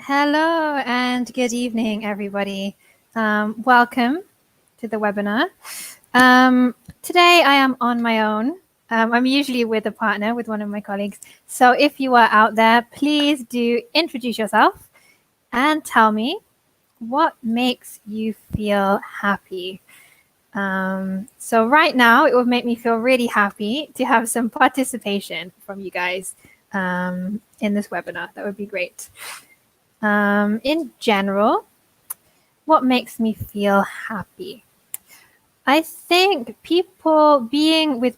Hello and good evening, everybody. Welcome to the webinar. Today I am on my own. I'm usually with a partner, with one of my colleagues. So if you are out there, please do introduce yourself and tell me what makes you feel happy. So right now, it would make me feel really happy to have some participation from you guys in this webinar. That would be great. In general, what makes me feel happy? I think being with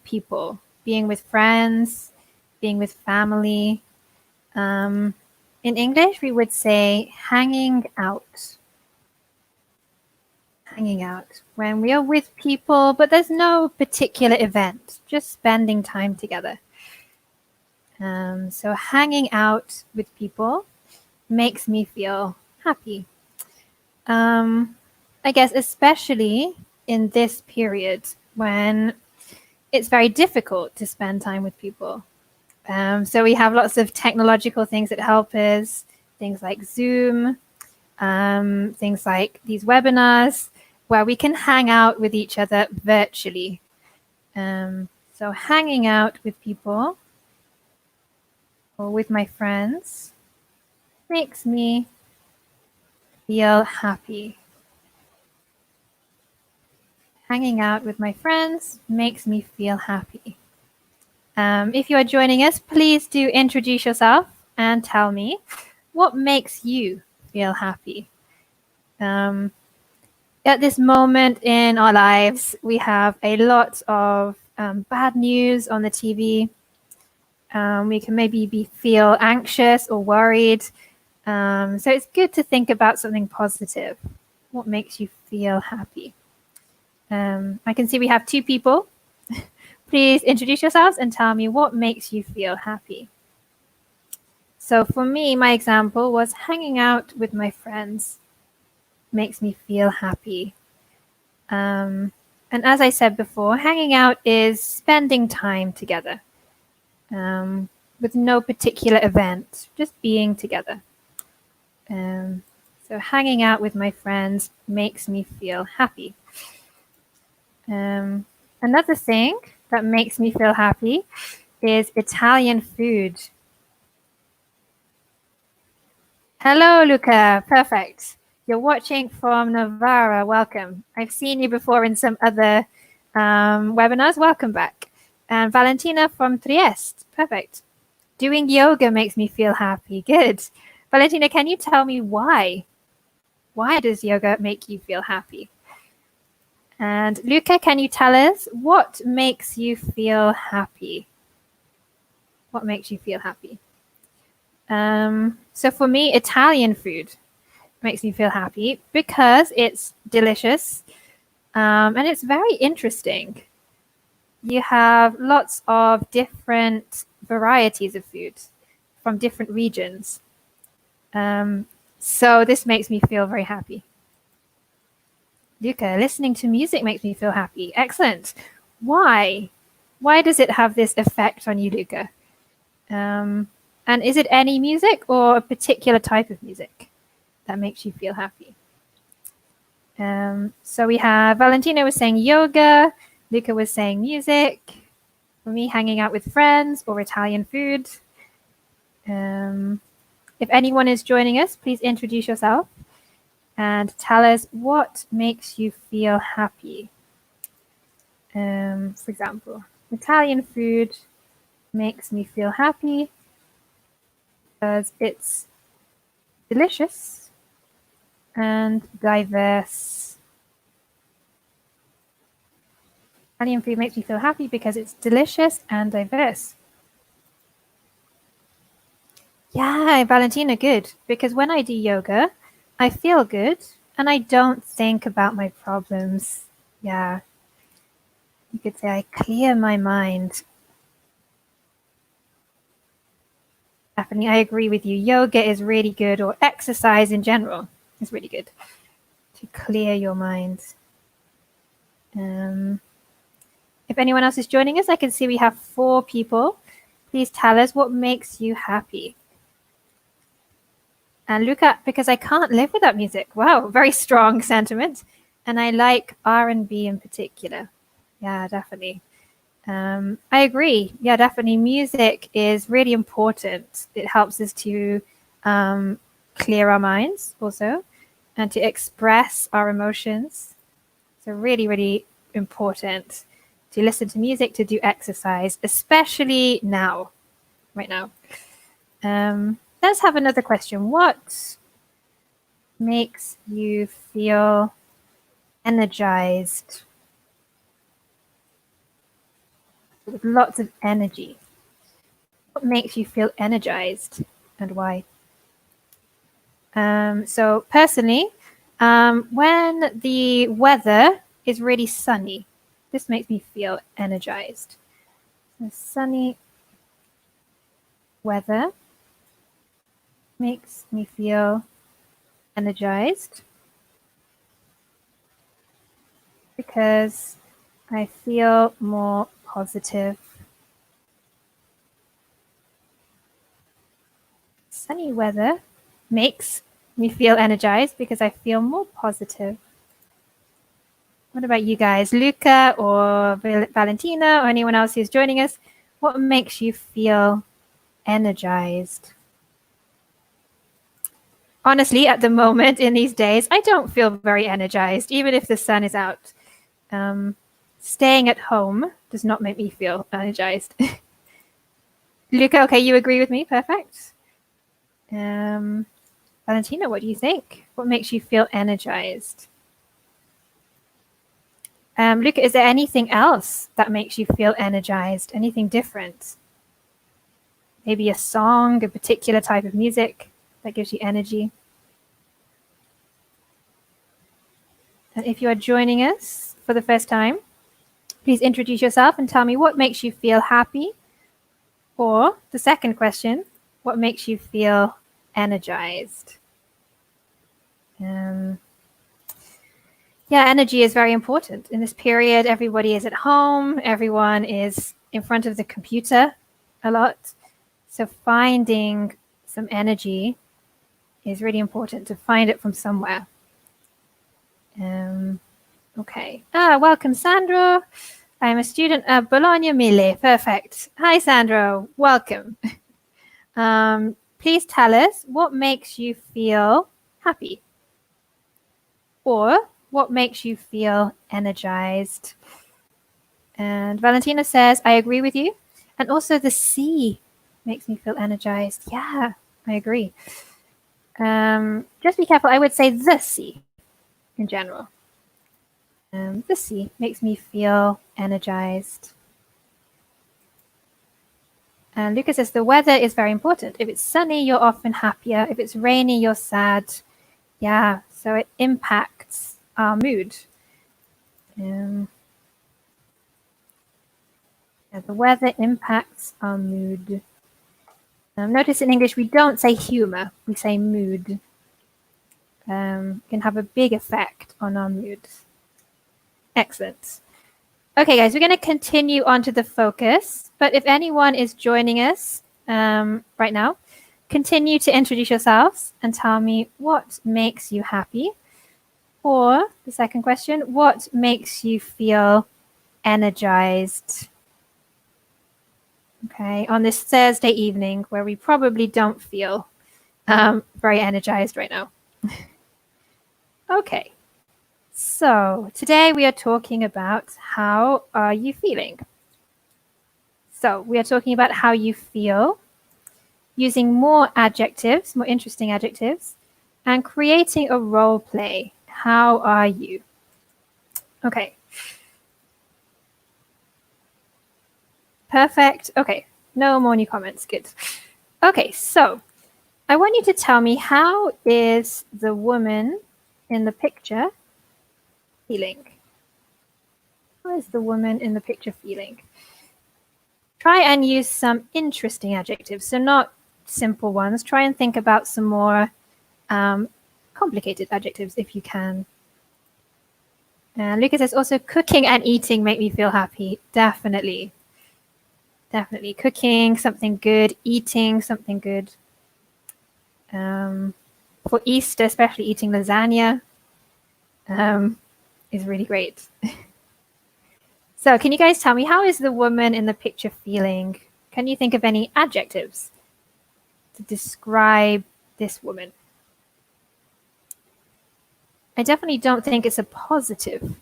friends, being with family. In English, we would say hanging out. Hanging out when we are with people, but there's no particular event, just spending time together. So hanging out with people makes me feel happy. I guess especially in this period when it's very difficult to spend time with people. So we have lots of technological things that help us, things like Zoom, things like these webinars where we can hang out with each other virtually. So hanging out with people or with my friends makes me feel happy. Hanging out with my friends makes me feel happy. If you are joining us, please do introduce yourself and tell me what makes you feel happy. At this moment in our lives, we have a lot of bad news on the TV. We can maybe feel anxious or worried. So it's good to think about something positive. What makes you feel happy? I can see we have two people. Please introduce yourselves and tell me what makes you feel happy. So for me, my example was hanging out with my friends makes me feel happy. And as I said before, hanging out is spending time together with no particular event, just being together. So hanging out with my friends makes me feel happy. Another thing that makes me feel happy is Italian food. Hello, Luca. Perfect. You're watching from Novara. Welcome. I've seen you before in some other webinars. Welcome back. And Valentina from Trieste. Perfect. Doing yoga makes me feel happy. Good. Valentina, can you tell me why? Why does yoga make you feel happy? And Luca, can you tell us what makes you feel happy? What makes you feel happy? So for me, Italian food makes me feel happy because it's delicious and it's very interesting. You have lots of different varieties of food from different regions. So this makes me feel very happy. Luca, listening to music makes me feel happy. Excellent. Why? Why does it have this effect on you, Luca? And is it any music or a particular type of music that makes you feel happy? So we have Valentina was saying yoga, Luca was saying music, for me hanging out with friends or Italian food. If anyone is joining us, please introduce yourself and tell us what makes you feel happy. For example, Italian food makes me feel happy because it's delicious and diverse. Italian food makes me feel happy because it's delicious and diverse. Yeah, Valentina, good. Because when I do yoga, I feel good and I don't think about my problems. Yeah. You could say I clear my mind. Definitely, I agree with you. Yoga is really good, or exercise in general is really good to clear your mind. If anyone else is joining us, I can see we have 4 people. Please tell us what makes you happy. And Luca, because I can't live without music. Wow, very strong sentiment. And I like R&B in particular. Yeah, definitely. I agree. Yeah, definitely. Music is really important. It helps us to clear our minds also and to express our emotions. So really, really important to listen to music, to do exercise, especially now, right now. Let's have another question. What makes you feel energized? With lots of energy. What makes you feel energized and why? So personally, when the weather is really sunny, this makes me feel energized. So sunny weather makes me feel energized because I feel more positive. Sunny weather makes me feel energized because I feel more positive. What about you guys, Luca or Valentina or anyone else who's joining us? What makes you feel energized? Honestly, at the moment in these days, I don't feel very energized, even if the sun is out. Staying at home does not make me feel energized. Luca, okay, you agree with me? Perfect. Valentina, what do you think? What makes you feel energized? Luca, is there anything else that makes you feel energized? Anything different? Maybe a song, a particular type of music that gives you energy? And if you are joining us for the first time, please introduce yourself and tell me what makes you feel happy. Or the second question, what makes you feel energized? Yeah, energy is very important. In this period, everybody is at home, everyone is in front of the computer a lot. So finding some energy is really important, to find it from somewhere. Okay. Welcome, Sandro. I'm a student at Bologna Mille. Perfect. Hi, Sandro. Welcome. Please tell us what makes you feel happy, or what makes you feel energized. And Valentina says, I agree with you. And also the sea makes me feel energized. Yeah, I agree. Just be careful. I would say the sea in general. The sea makes me feel energized. And Lucas says the weather is very important. If it's sunny, you're often happier. If it's rainy, you're sad. Yeah, so it impacts our mood. Yeah, the weather impacts our mood. Notice in English we don't say humor, we say mood. Can have a big effect on our mood. Excellent. Okay, guys, we're going to continue on to the focus. But if anyone is joining us right now, continue to introduce yourselves and tell me what makes you happy. Or the second question, what makes you feel energized? Okay, on this Thursday evening where we probably don't feel very energized right now. Okay, so today we are talking about how are you feeling? So we are talking about how you feel, using more adjectives, more interesting adjectives, and creating a role play. How are you? Okay. Perfect. Okay, no more new comments. Good. Okay, so I want you to tell me, how is the woman in the picture feeling? How is the woman in the picture feeling? Try and use some interesting adjectives, so not simple ones. Try and think about some more complicated adjectives if you can. Lucas says also cooking and eating make me feel happy. Definitely. Cooking something good, eating something good. For Easter, especially eating lasagna is really great. So can you guys tell me, how is the woman in the picture feeling? Can you think of any adjectives to describe this woman? I definitely don't think it's a positive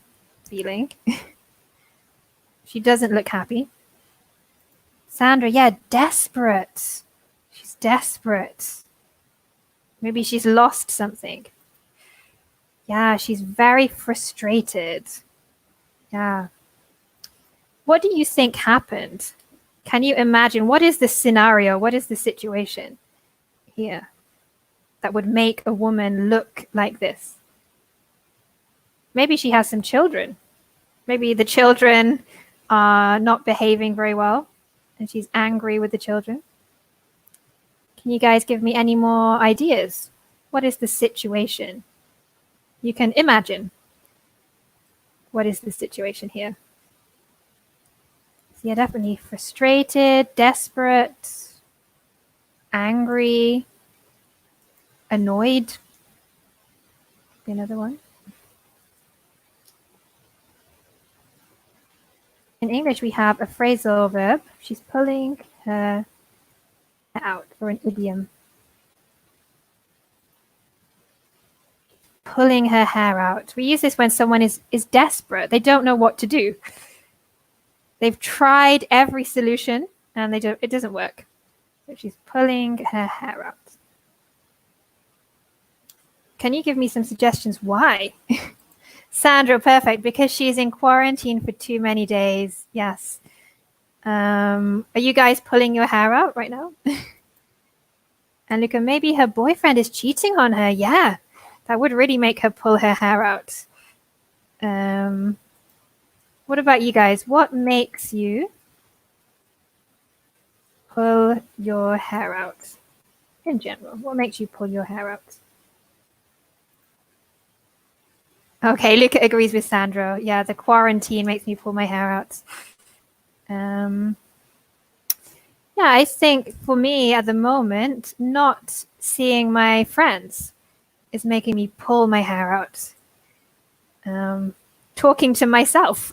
feeling. She doesn't look happy. Sandra, yeah, desperate. She's desperate. Maybe she's lost something. Yeah, she's very frustrated. Yeah. What do you think happened? Can you imagine, what is the scenario? What is the situation here that would make a woman look like this? Maybe she has some children. Maybe the children are not behaving very well and she's angry with the children. Can you guys give me any more ideas? What is the situation? You can imagine. What is the situation here? So yeah, definitely frustrated, desperate, angry, annoyed. Another one. In English, we have a phrasal verb. She's pulling her hair out, or an idiom. Pulling her hair out. We use this when someone is desperate. They don't know what to do. They've tried every solution and it doesn't work. So she's pulling her hair out. Can you give me some suggestions why? Sandra, perfect, because she's in quarantine for too many days. Yes. Are you guys pulling your hair out right now? And Luca, maybe her boyfriend is cheating on her. Yeah, that would really make her pull her hair out. What about you guys? What makes you pull your hair out in general? What makes you pull your hair out? Okay, Luca agrees with Sandra. Yeah, the quarantine makes me pull my hair out. Yeah, I think for me at the moment, not seeing my friends is making me pull my hair out. Talking to myself.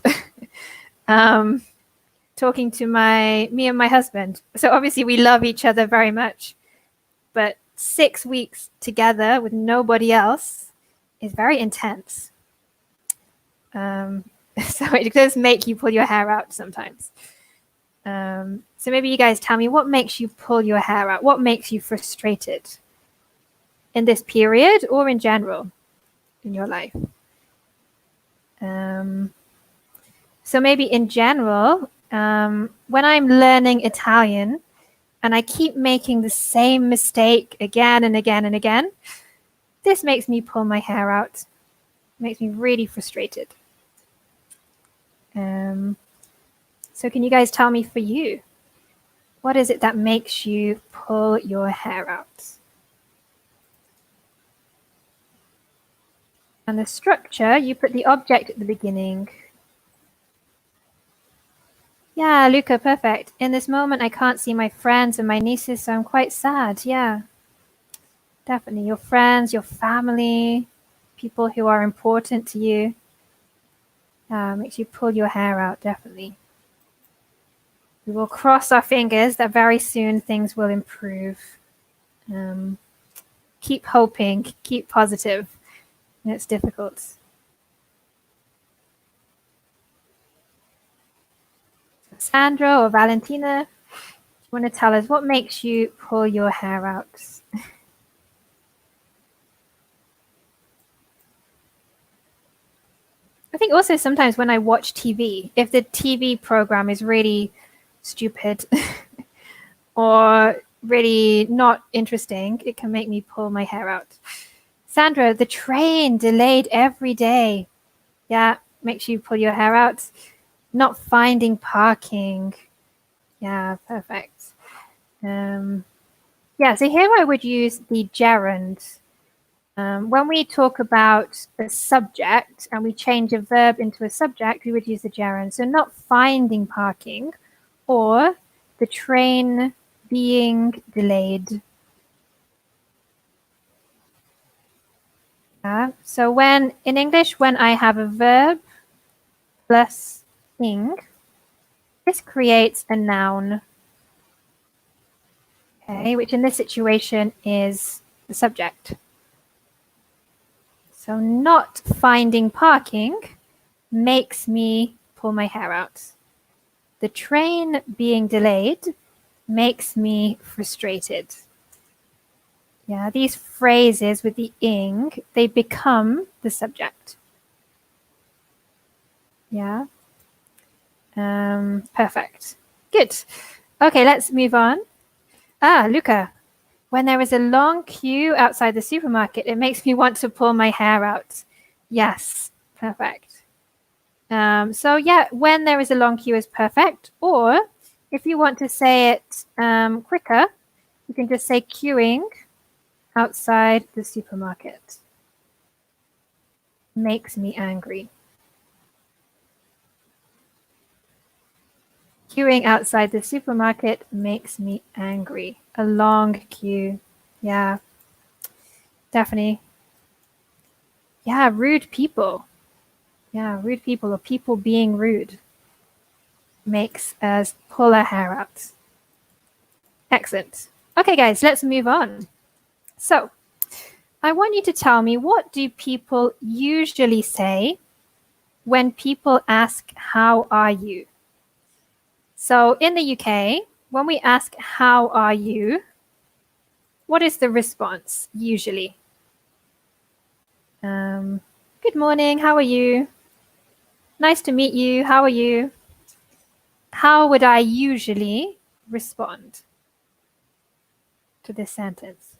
Talking to me and my husband. So obviously we love each other very much, but 6 weeks together with nobody else is very intense. So it does make you pull your hair out sometimes. So maybe you guys tell me, what makes you pull your hair out? What makes you frustrated in this period or in general in your life? So maybe in general, when I'm learning Italian and I keep making the same mistake again and again and again, this makes me pull my hair out. It makes me really frustrated. So can you guys tell me for you, what is it that makes you pull your hair out? And the structure, you put the object at the beginning. Yeah, Luca, perfect. In this moment, I can't see my friends and my nieces, so I'm quite sad. Yeah, definitely. Your friends, your family, people who are important to you. Makes you pull your hair out, definitely. We will cross our fingers that very soon things will improve. Keep hoping, keep positive. It's difficult. Sandra or Valentina, do you want to tell us what makes you pull your hair out? I think also sometimes when I watch TV, if the TV program is really stupid or really not interesting, it can make me pull my hair out. Sandra, the train delayed every day. Yeah, makes you pull your hair out. Not finding parking. Yeah, perfect. Yeah, so here I would use the gerund. When we talk about a subject and we change a verb into a subject, we would use the gerund. So not finding parking or the train being delayed. So when in English, when I have a verb plus ing, this creates a noun, okay, which in this situation is the subject. So not finding parking makes me pull my hair out. The train being delayed makes me frustrated. Yeah, these phrases with the ing, they become the subject. Yeah. Perfect. Good. Okay, let's move on. Luca, when there is a long queue outside the supermarket, it makes me want to pull my hair out. Yes, perfect. So yeah, when there is a long queue is perfect. Or if you want to say it quicker, you can just say queuing outside the supermarket. Makes me angry. Queuing outside the supermarket makes me angry. A long queue. Yeah, definitely. Yeah, rude people. Yeah, rude people or people being rude makes us pull our hair out. Excellent. Okay, guys, let's move on. So, I want you to tell me, what do people usually say when people ask, how are you? So in the UK, when we ask, how are you? What is the response usually? Good morning, how are you? Nice to meet you, how are you? How would I usually respond to this sentence?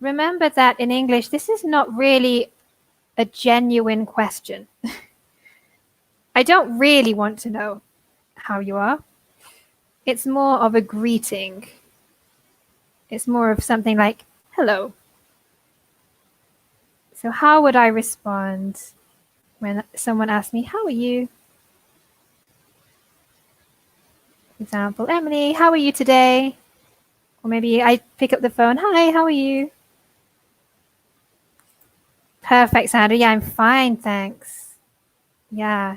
Remember that in English, this is not really a genuine question. I don't really want to know how you are. It's more of a greeting. It's more of something like, hello. So how would I respond when someone asks me, how are you? For example, Emily, how are you today? Or maybe I pick up the phone, hi, how are you? Perfect, Sandra. Yeah, I'm fine, thanks. Yeah.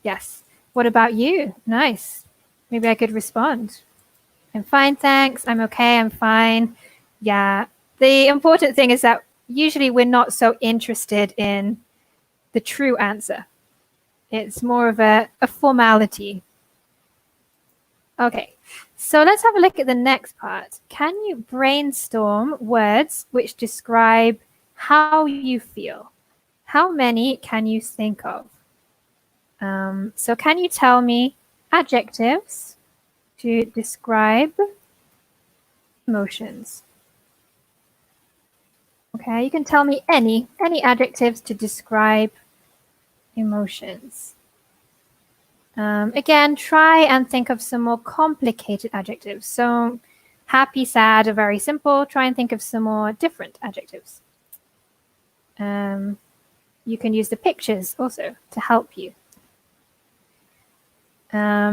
Yes. What about you? Nice. Maybe I could respond. I'm fine, thanks. I'm okay. I'm fine. Yeah. The important thing is that usually we're not so interested in the true answer. It's more of a formality. Okay. So let's have a look at the next part. Can you brainstorm words which describe how you feel? How many can you think of? So can you tell me adjectives to describe emotions? Okay, you can tell me any adjectives to describe emotions. Again, try and think of some more complicated adjectives. So happy, sad are very simple. Try and think of some more different adjectives. You can use the pictures also to help you.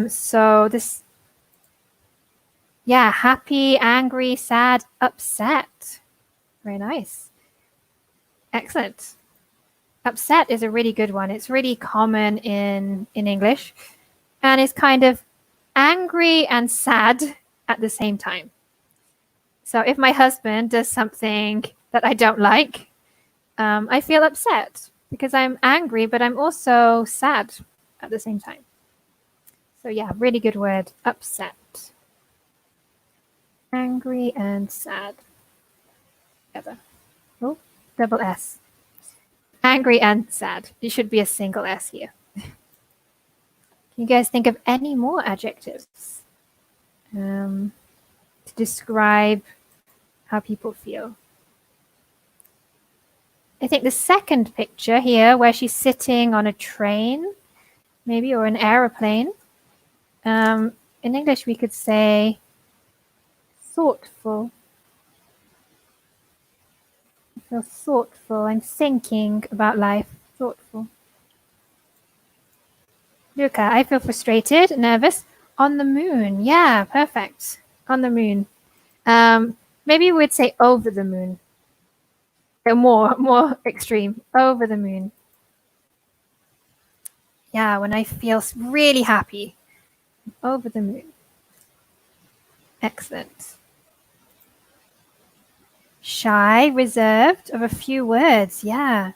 So this, yeah, happy, angry, sad, upset. Very nice. Excellent. Upset is a really good one. It's really common in English, and it's kind of angry and sad at the same time. So if my husband does something that I don't like, I feel upset because I'm angry, but I'm also sad at the same time. So yeah, really good word, upset. Angry and sad together. Oh, double S. Angry and sad. It should be a single S here. Can you guys think of any more adjectives to describe how people feel? I think the second picture here, where she's sitting on a train, maybe, or an aeroplane. In English, we could say thoughtful. I feel thoughtful. I'm thinking about life. Thoughtful. Luca, I feel frustrated, nervous. On the moon. Yeah, perfect. On the moon. Maybe we'd say over the moon. They're more extreme. Over the moon. Yeah, when I feel really happy. Over the moon. Excellent. Shy, reserved, of a few words. Yeah,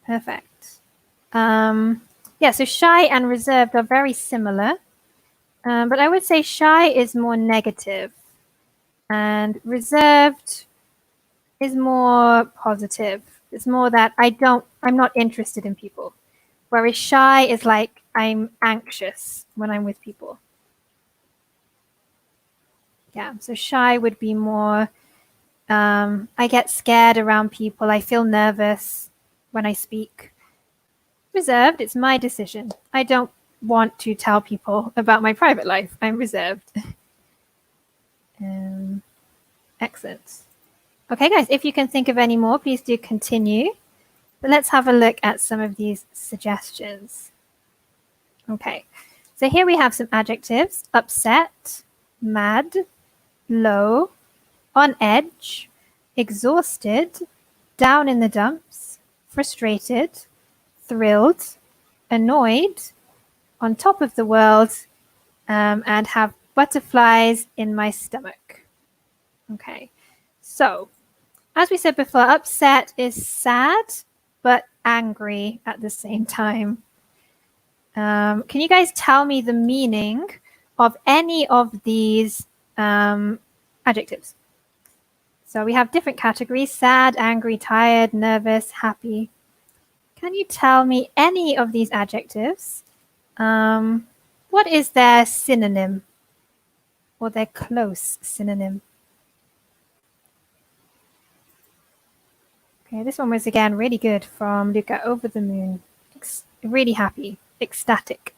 perfect. Yeah, so shy and reserved are very similar, but I would say shy is more negative and reserved is more positive. It's more that I'm not interested in people. Whereas shy is like I'm anxious when I'm with people. Yeah, so shy would be more, I get scared around people. I feel nervous when I speak. Reserved, it's my decision. I don't want to tell people about my private life. I'm reserved. Excellent. Okay, guys, if you can think of any more, please do continue. But let's have a look at some of these suggestions. Okay, so here we have some adjectives: upset, mad, low, on edge, exhausted, down in the dumps, frustrated, thrilled, annoyed, on top of the world, and have butterflies in my stomach. Okay, so as we said before, upset is sad but angry at the same time. Can you guys tell me the meaning of any of these adjectives? So we have different categories: sad, angry, tired, nervous, happy. Can you tell me any of these adjectives? What is their synonym or their close synonym? Okay, this one was again really good from Luca. Over the moon. Really happy, ecstatic.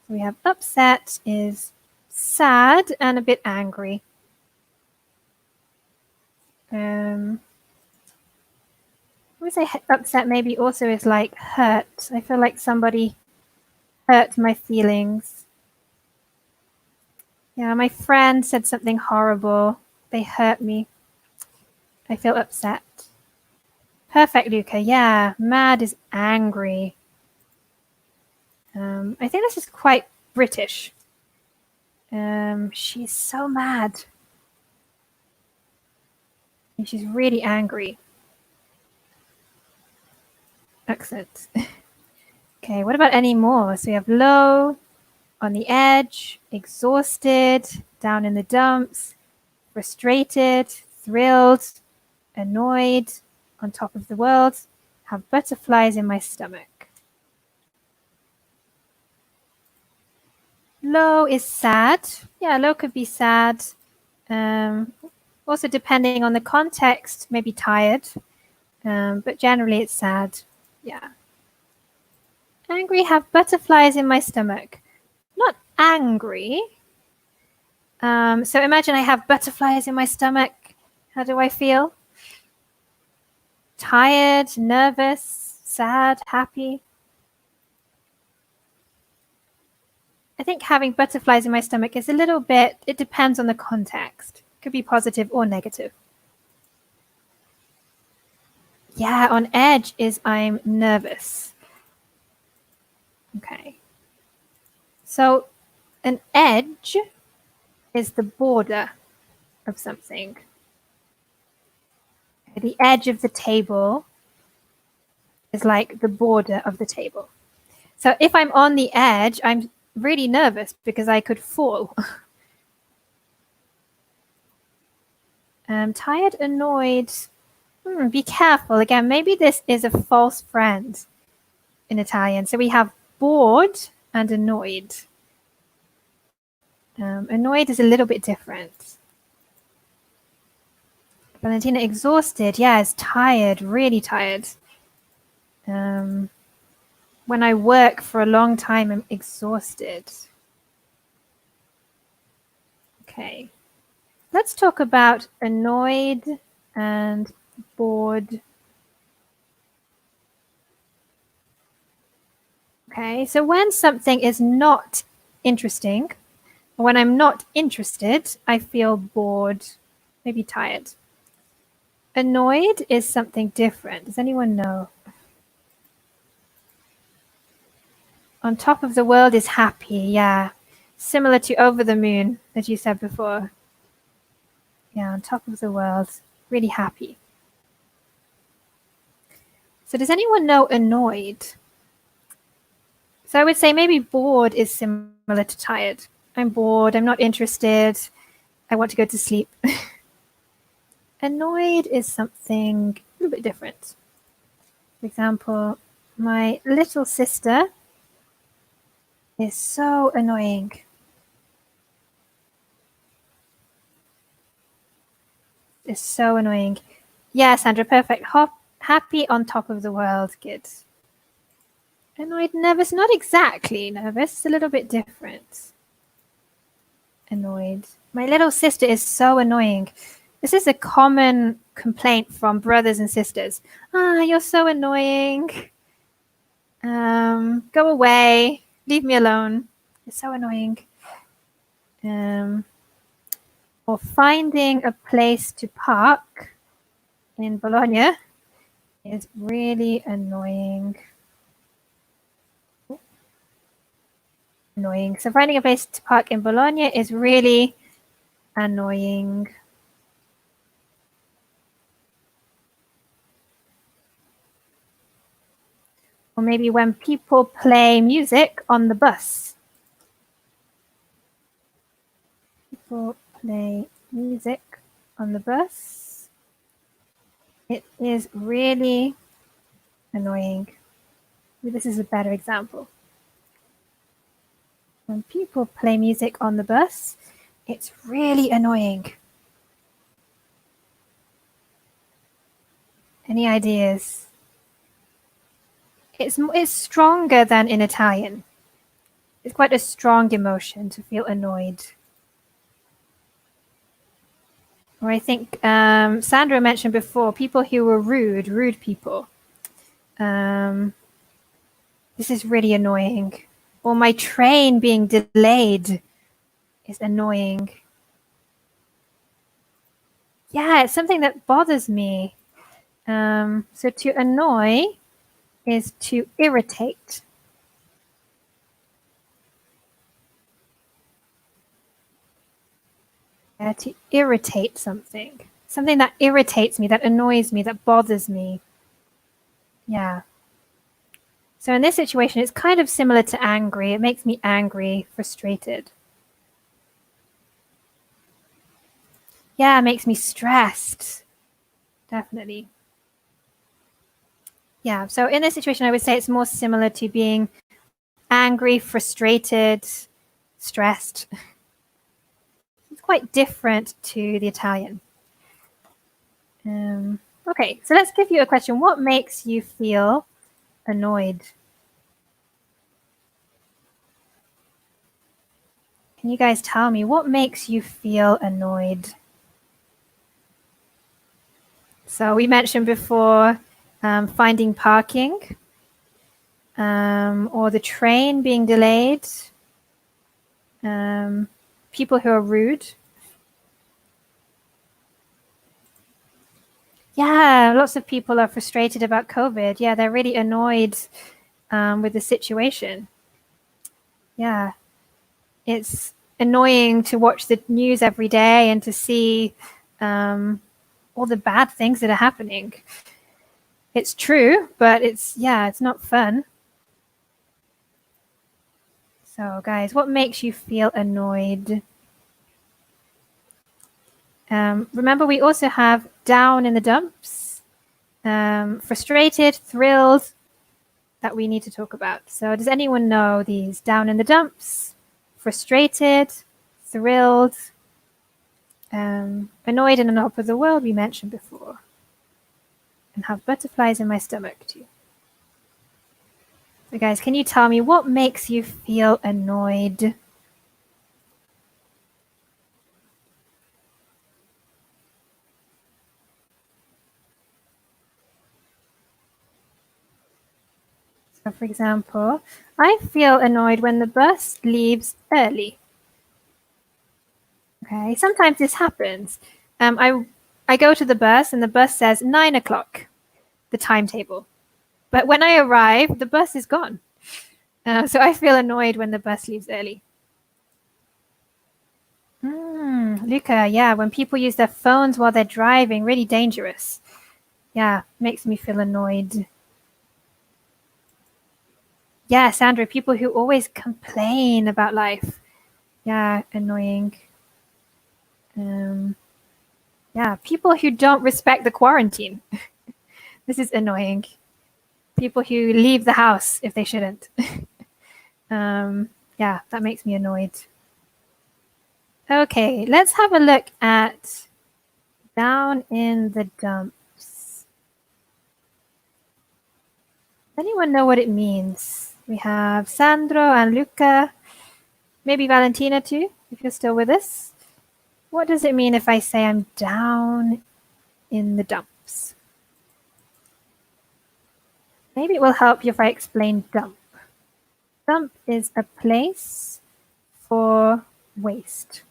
We have upset is sad and a bit angry. I would say upset maybe also is like hurt. I feel like somebody hurt my feelings. Yeah, my friend said something horrible. They hurt me. I feel upset. Perfect, Luca. Yeah, mad is angry. I think this is quite British. She's so mad. And she's really angry. Excellent. Okay, what about any more? So we have low, on the edge, exhausted, down in the dumps, frustrated, thrilled, annoyed, on top of the world, have butterflies in my stomach. Low is sad. Yeah, low could be sad. Also, depending on the context, maybe tired, but generally it's sad. Yeah. Angry, have butterflies in my stomach. Not angry. So imagine I have butterflies in my stomach. How do I feel? Tired, nervous, sad, happy. I think having butterflies in my stomach is a little bit, it depends on the context. It could be positive or negative. Yeah, on edge is I'm nervous. Okay. So an edge is the border of something. The edge of the table is like the border of the table. So if I'm on the edge, I'm really nervous because I could fall. Tired, annoyed. Be careful. Again, maybe this is a false friend in Italian. So we have bored and annoyed. Annoyed is a little bit different. Valentina, exhausted. Yeah, is tired, really tired. When I work for a long time, I'm exhausted. Okay. Let's talk about annoyed and bored. Okay, so when something is not interesting, When I'm not interested, I feel bored, maybe tired. Annoyed is something different. Does anyone know? On top of the world is happy, yeah. Similar to over the moon, as you said before. Yeah, on top of the world, really happy. So does anyone know annoyed? So I would say maybe bored is similar to tired. I'm bored, I'm not interested, I want to go to sleep. Annoyed is something a little bit different. For example, my little sister is so annoying. Is so annoying. Yeah, Sandra, perfect. Happy on top of the world. Good. Annoyed, nervous, not exactly nervous, it's a little bit different. Annoyed. My little sister is so annoying. This is a common complaint from brothers and sisters. Ah, you're so annoying. Go away. Leave me alone. You're so annoying. Or finding a place to park in Bologna is really annoying. Annoying. So finding a place to park in Bologna is really annoying. Or maybe when people play music on the bus. People play music on the bus. It is really annoying. Maybe this is a better example. When people play music on the bus, it's really annoying. Any ideas? It's stronger than in Italian. It's quite a strong emotion to feel annoyed. Or I think Sandra mentioned before, people who were rude people. This is really annoying. Or my train being delayed is annoying. Yeah, it's something that bothers me. So to annoy is to irritate. To irritate something. Something that irritates me, that annoys me, that bothers me. Yeah. So in this situation, it's kind of similar to angry. It makes me angry, frustrated. Yeah, it makes me stressed. Definitely. Yeah, so in this situation, I would say it's more similar to being angry, frustrated, stressed. It's quite different to the Italian. Okay, so let's give you a question. What makes you feel annoyed? Can you guys tell me what makes you feel annoyed? So we mentioned before finding parking, or the train being delayed, people who are rude. Yeah, lots of people are frustrated about COVID. Yeah, they're really annoyed with the situation. Yeah, it's annoying to watch the news every day and to see all the bad things that are happening. It's true, but it's not fun. So guys, what makes you feel annoyed? Remember, we also have down in the dumps, frustrated, thrilled, that we need to talk about. So does anyone know these? Down in the dumps, frustrated, thrilled, annoyed and on top of the world we mentioned before. And have butterflies in my stomach too. So guys, can you tell me what makes you feel annoyed? So for example, I feel annoyed when the bus leaves early. Okay, sometimes this happens. I go to the bus and the bus says 9 o'clock, the timetable. But when I arrive, the bus is gone. So I feel annoyed when the bus leaves early. Luca, yeah, when people use their phones while they're driving, really dangerous. Yeah, makes me feel annoyed. Yeah, Sandra, people who always complain about life. Yeah, annoying. Yeah, people who don't respect the quarantine. This is annoying. People who leave the house if they shouldn't. Yeah, that makes me annoyed. Okay, let's have a look at down in the dumps. Does anyone know what it means? We have Sandro and Luca, maybe Valentina too, if you're still with us. What does it mean if I say I'm down in the dumps? Maybe it will help you if I explain dump. Dump is a place for waste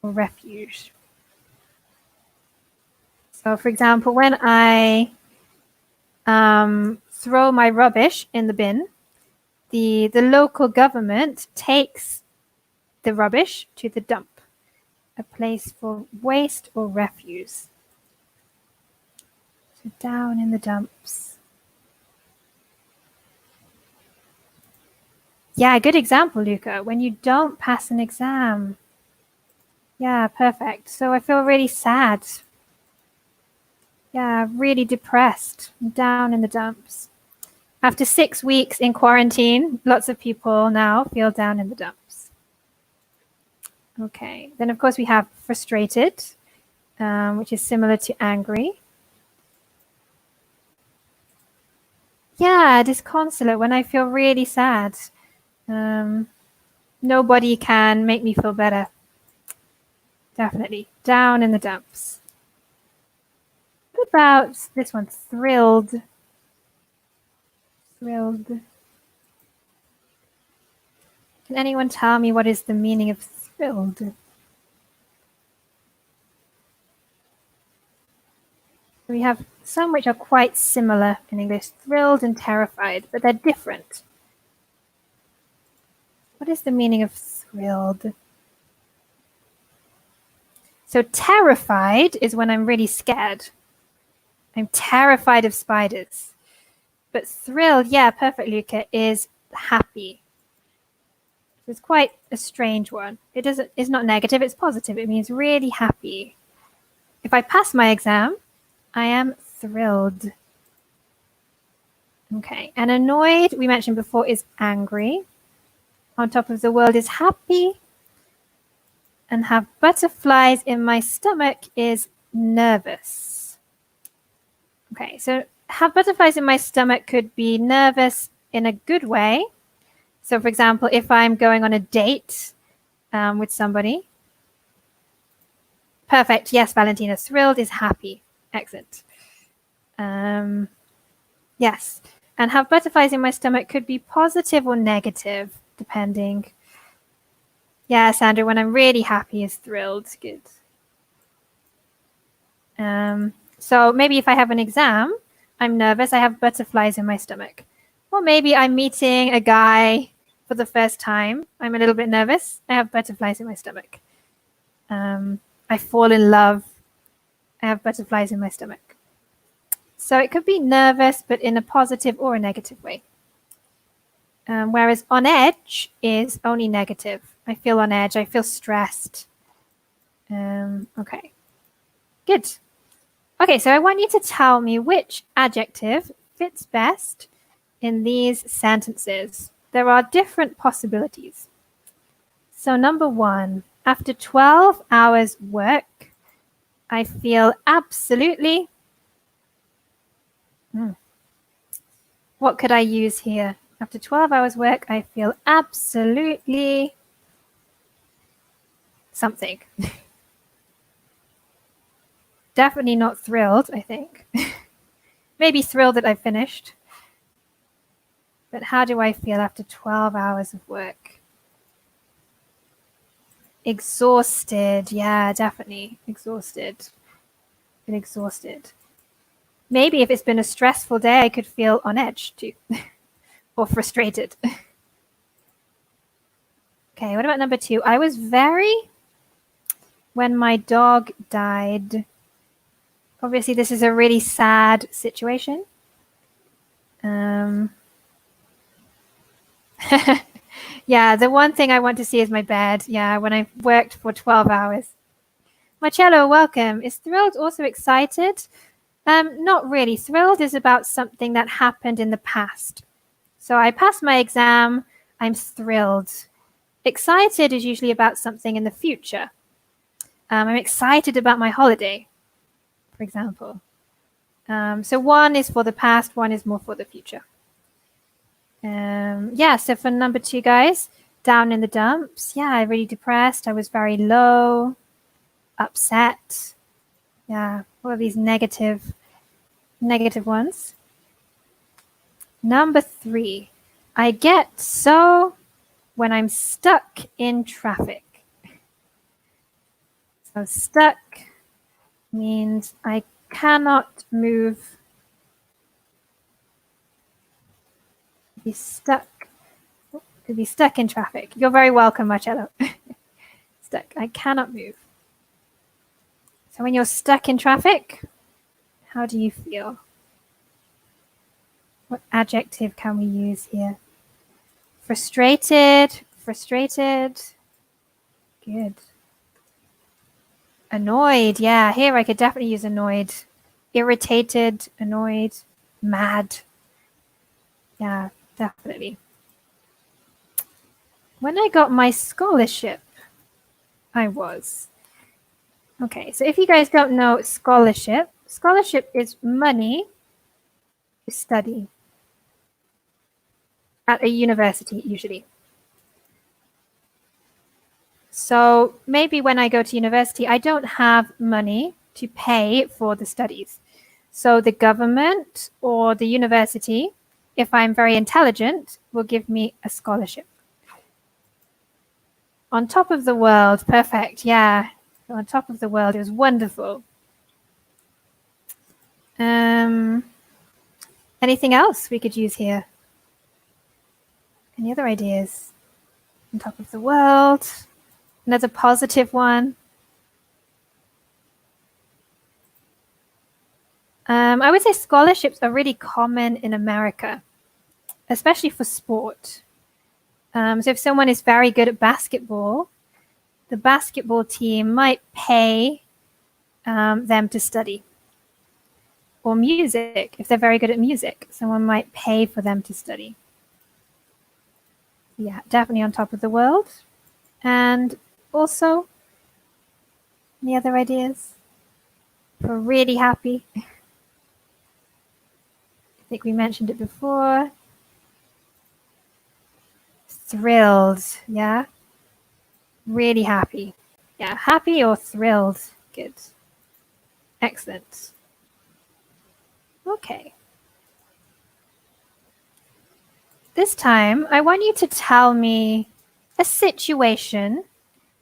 or refuge. So, for example, when I throw my rubbish in the bin, the local government takes the rubbish to the dump, a place for waste or refuse. So down in the dumps. Yeah, good example, Luca. When you don't pass an exam. Yeah, perfect. So I feel really sad. Yeah, really depressed, down in the dumps. After 6 weeks in quarantine, lots of people now feel down in the dumps. Okay, then of course we have frustrated, which is similar to angry. Yeah, disconsolate, when I feel really sad. Nobody can make me feel better. Definitely, down in the dumps. What about this one, thrilled? Thrilled. Can anyone tell me what is the meaning of thrilled? We have some which are quite similar in English, thrilled and terrified, but they're different. What is the meaning of thrilled? So terrified is when I'm really scared. I'm terrified of spiders. But thrilled, yeah, perfect, Luca, is happy. It's quite a strange one. It's not negative, it's positive. It means really happy. If I pass my exam, I am thrilled. Okay, and annoyed, we mentioned before, is angry. On top of the world is happy. And have butterflies in my stomach is nervous. Okay, so have butterflies in my stomach could be nervous in a good way. So for example, if I'm going on a date with somebody. Perfect. Yes, Valentina. Thrilled is happy. Excellent. Yes. And have butterflies in my stomach could be positive or negative, depending. Yeah, Sandra, when I'm really happy is thrilled. Good. So maybe if I have an exam, I'm nervous, I have butterflies in my stomach. Or maybe I'm meeting a guy for the first time. I'm a little bit nervous. I have butterflies in my stomach. I fall in love. I have butterflies in my stomach. So it could be nervous, but in a positive or a negative way. Whereas on edge is only negative. I feel on edge. I feel stressed. Okay. Good. Okay, so I want you to tell me which adjective fits best in these sentences. There are different possibilities. So number 1, after 12 hours work, I feel absolutely... What could I use here? After 12 hours work, I feel absolutely something. Definitely not thrilled, I think. Maybe thrilled that I finished. But how do I feel after 12 hours of work? Exhausted. Yeah, definitely. Exhausted. Been exhausted. Maybe if it's been a stressful day, I could feel on edge too, or frustrated. Okay, what about number 2? I was very when my dog died. Obviously, this is a really sad situation. Yeah, the one thing I want to see is my bed. Yeah, when I worked for 12 hours. Marcello, welcome. Is thrilled also excited? Not really. Thrilled is about something that happened in the past. So I passed my exam. I'm thrilled. Excited is usually about something in the future. I'm excited about my holiday, for example. So one is for the past, one is more for the future. Yeah, so for number 2, guys, down in the dumps. Yeah, really depressed. I was very low, upset. Yeah, all of these negative ones. Number 3, I get so when I'm stuck in traffic. So stuck means I cannot move. Be stuck. To be stuck in traffic. You're very welcome, Marcello. Stuck. I cannot move. So when you're stuck in traffic, how do you feel? What adjective can we use here? Frustrated. Frustrated. Good. Annoyed. Yeah, here I could definitely use annoyed. Irritated, annoyed, mad. Yeah, definitely. When I got my scholarship, I was. Okay, so if you guys don't know scholarship is money to study at a university usually. So maybe when I go to university, I don't have money to pay for the studies. So the government or the university, if I'm very intelligent, will give me a scholarship. On top of the world, perfect, yeah. On top of the world, it was wonderful. Anything else we could use here? Any other ideas? On top of the world, another positive one. I would say scholarships are really common in America, especially for sport. So if someone is very good at basketball, the basketball team might pay them to study. Or music, if they're very good at music, someone might pay for them to study. Yeah, definitely on top of the world. And also, any other ideas? For really happy. I think we mentioned it before. Thrilled, yeah. Really happy. Yeah, happy or thrilled. Good. Excellent. Okay. This time, I want you to tell me a situation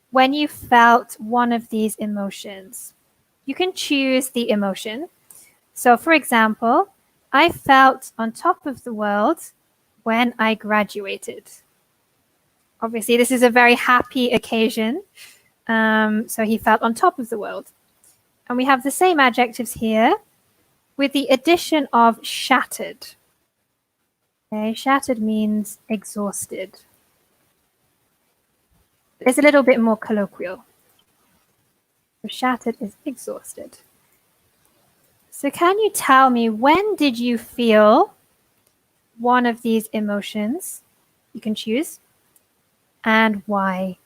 when you felt one of these emotions. You can choose the emotion. So, for example, I felt on top of the world when I graduated. Obviously, this is a very happy occasion. So he felt on top of the world. And we have the same adjectives here with the addition of shattered. Okay, shattered means exhausted. It's a little bit more colloquial. So shattered is exhausted. So can you tell me, when did you feel one of these emotions? You can choose. And why?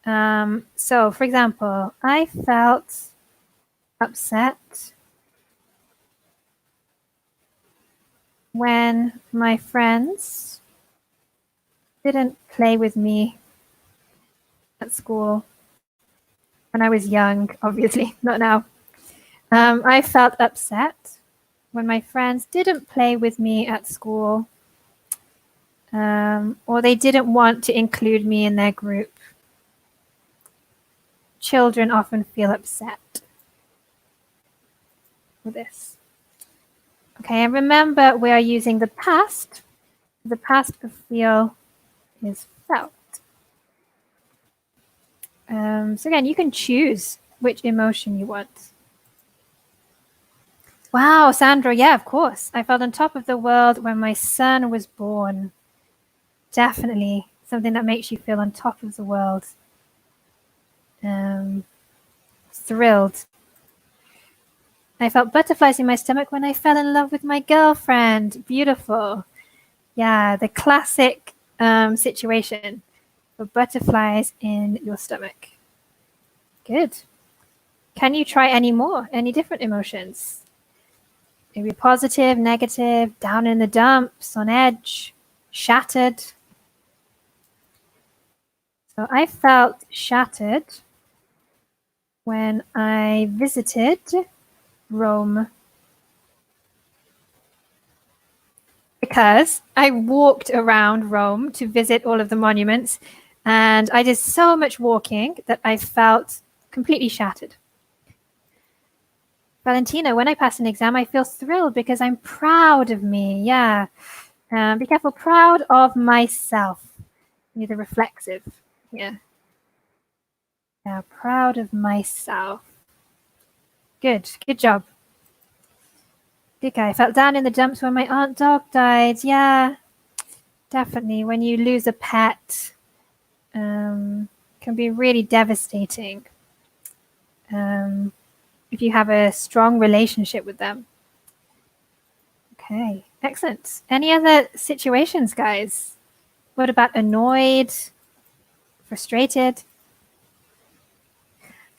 So, for example, I felt upset when my friends didn't play with me at school when I was young, obviously, not now. I felt upset when my friends didn't play with me at school, or they didn't want to include me in their group. children often feel upset with this. Okay, and remember we are using the past. The past of feel is felt. So again, you can choose which emotion you want. Wow, Sandra, yeah, of course. I felt on top of the world when my son was born. Definitely something that makes you feel on top of the world. Thrilled. I felt butterflies in my stomach when I fell in love with my girlfriend. Beautiful. Yeah, the classic situation for butterflies in your stomach. Good. Can you try any more? Any different emotions? Maybe positive, negative, down in the dumps, on edge, shattered. So I felt shattered when I visited Rome because I walked around Rome to visit all of the monuments, and I did so much walking that I felt completely shattered. Valentina, when I pass an exam, I feel thrilled because I'm proud of me. Yeah. Be careful, proud of myself. You're the reflexive. Yeah. Yeah, proud of myself. Good. Good job. Good guy. I felt down in the dumps when my aunt dog died. Yeah, definitely. When you lose a pet, can be really devastating. If you have a strong relationship with them. Okay, excellent. Any other situations, guys? What about annoyed, frustrated?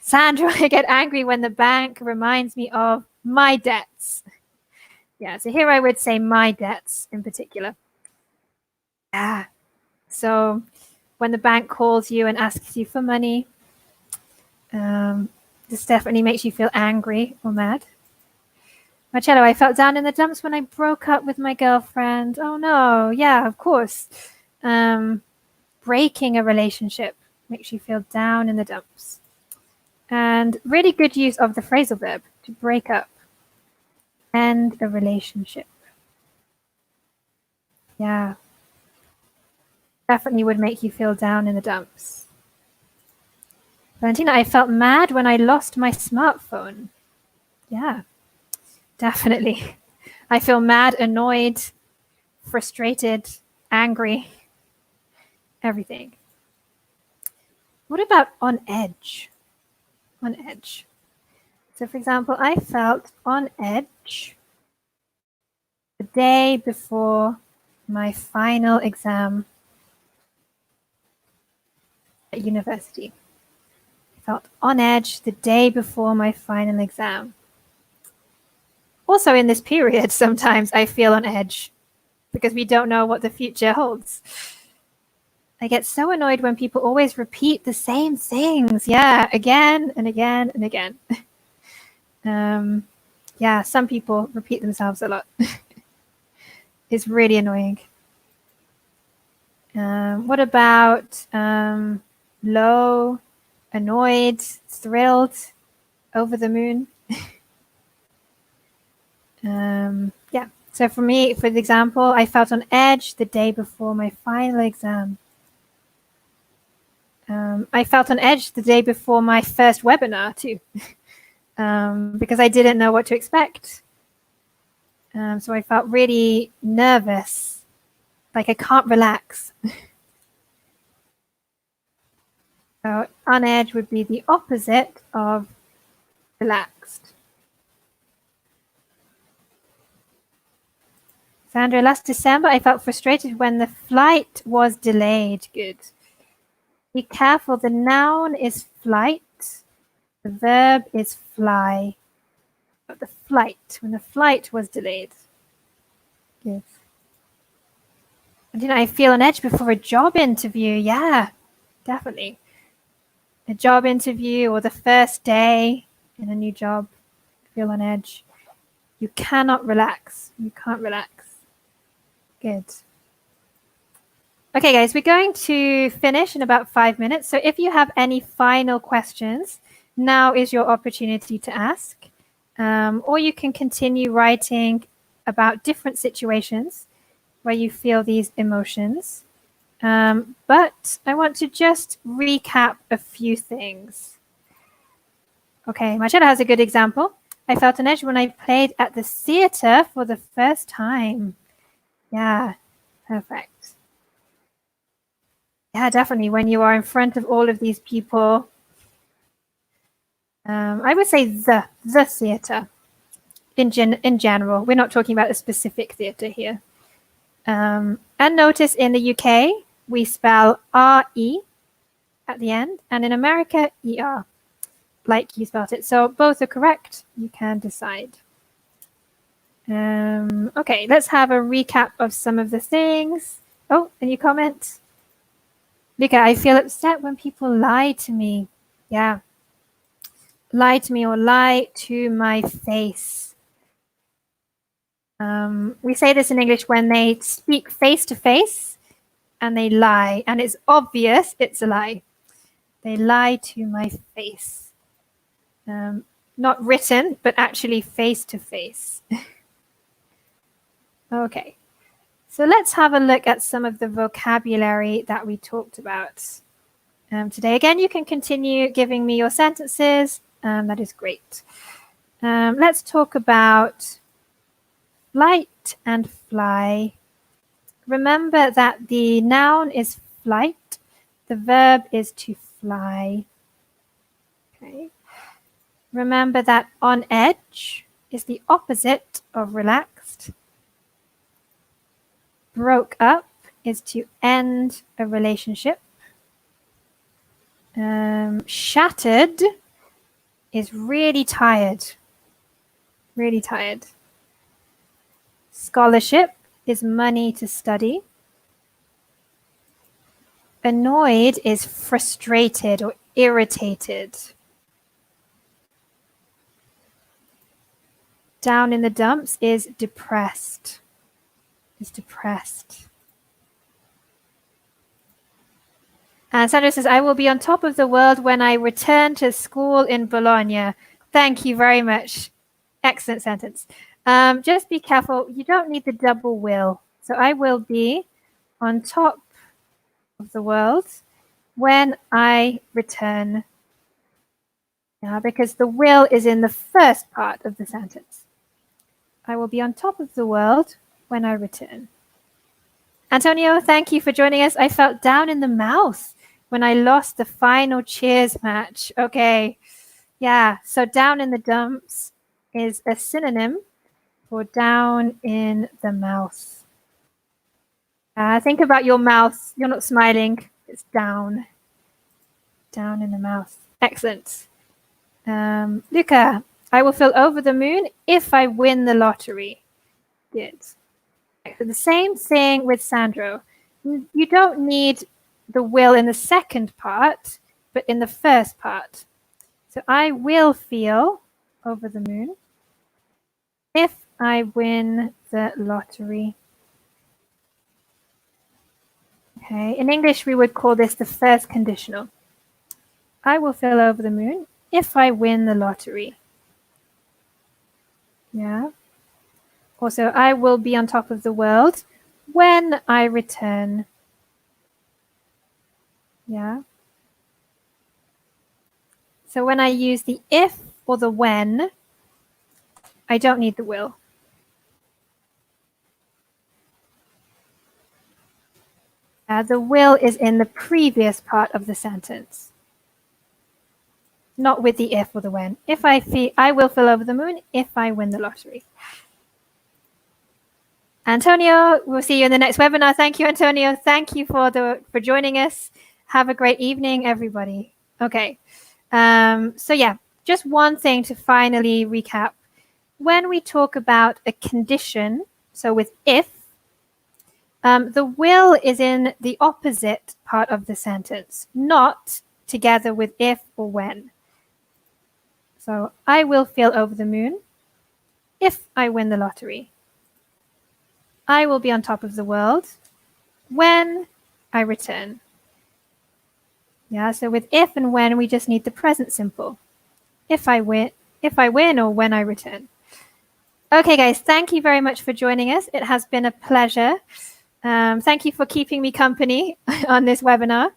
Sandra, I get angry when the bank reminds me of my debts. Yeah, so here I would say my debts in particular. Yeah. So when the bank calls you and asks you for money, this definitely makes you feel angry or mad. Marcello, I felt down in the dumps when I broke up with my girlfriend. Oh no, yeah, of course. Breaking a relationship makes you feel down in the dumps. And really good use of the phrasal verb to break up, end a relationship. Yeah. Definitely would make you feel down in the dumps. Valentina, I felt mad when I lost my smartphone. Yeah, definitely. I feel mad, annoyed, frustrated, angry, everything. What about on edge? On edge. So, for example, I felt on edge the day before my final exam at university. I felt on edge the day before my final exam. Also, in this period, sometimes I feel on edge because we don't know what the future holds. I get so annoyed when people always repeat the same things. Yeah, again and again and again. Yeah, some people repeat themselves a lot. It's really annoying. What about low, annoyed, thrilled, over the moon? Yeah. So for me, for the example, I felt on edge the day before my final exam. I felt on edge the day before my first webinar too, because I didn't know what to expect. So I felt really nervous, like I can't relax. So on edge would be the opposite of relaxed. Sandra, last December, I felt frustrated when the flight was delayed. Good. Be careful. The noun is flight. The verb is fly. But the flight, when the flight was delayed. Good. And I feel on edge before a job interview. Yeah, definitely. A job interview or the first day in a new job. Feel on edge. You cannot relax. You can't relax. Good. Okay, guys, we're going to finish in about 5 minutes. So if you have any final questions, now is your opportunity to ask. Or you can continue writing about different situations where you feel these emotions. But I want to just recap a few things. Okay, Marcella has a good example. I felt an edge when I played at the theater for the first time. Yeah, perfect. Yeah, definitely. When you are in front of all of these people, I would say the theater in general. We're not talking about a specific theater here. And notice in the UK, we spell R-E at the end, and in America, E-R, like you spelled it. So both are correct. You can decide. Okay, let's have a recap of some of the things. Oh, any comment? Luca, I feel upset when people lie to me. Yeah. Lie to me or lie to my face. We say this in English when they speak face to face and they lie, and it's obvious it's a lie. They lie to my face. Not written, but actually face to face. Okay. So let's have a look at some of the vocabulary that we talked about today. Again, you can continue giving me your sentences. That is great. Let's talk about flight and fly. Remember that the noun is flight. The verb is to fly. Okay. Remember that on edge is the opposite of relaxed. Broke up is to end a relationship. Shattered is really tired. Really tired. Scholarship is money to study. Annoyed is frustrated or irritated. Down in the dumps is depressed. Is depressed. And Sandra says, I will be on top of the world when I return to school in Bologna. Thank you very much. Excellent sentence. Just be careful. You don't need the double will. So I will be on top of the world when I return. Yeah, because the will is in the first part of the sentence. I will be on top of the world when I return. Antonio, thank you for joining us. I felt down in the mouth when I lost the final cheers match. Okay. Yeah. So down in the dumps is a synonym for down in the mouth. Think about your mouth. You're not smiling. It's down. Down in the mouth. Excellent. Luca, I will feel over the moon if I win the lottery. Good. So the same thing with Sandro. You don't need the will in the second part, but in the first part. So I will feel over the moon if I win the lottery. Okay, in English we would call this the first conditional. I will feel over the moon if I win the lottery. Yeah. Also, I will be on top of the world when I return. Yeah. So when I use the if or the when, I don't need the will. The will is in the previous part of the sentence, not with the if or the when. If I will feel over the moon if I win the lottery. Antonio, we'll see you in the next webinar. Thank you, Antonio. Thank you for joining us. Have a great evening, everybody. Okay. So yeah, just one thing to finally recap. When we talk about a condition, so with if, the will is in the opposite part of the sentence, not together with if or when. So I will feel over the moon if I win the lottery. I will be on top of the world when I return. Yeah, so with if and when, we just need the present simple. If I win, or when I return. Okay, guys, thank you very much for joining us. It has been a pleasure. Thank you for keeping me company on this webinar.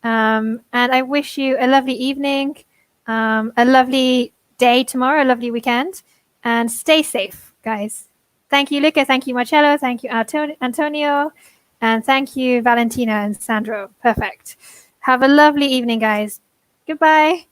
And I wish you a lovely evening, a lovely day tomorrow, a lovely weekend, and stay safe, guys. Thank you, Luca. Thank you, Marcello. Thank you, Antonio. And thank you, Valentina and Sandro. Perfect. Have a lovely evening, guys. Goodbye.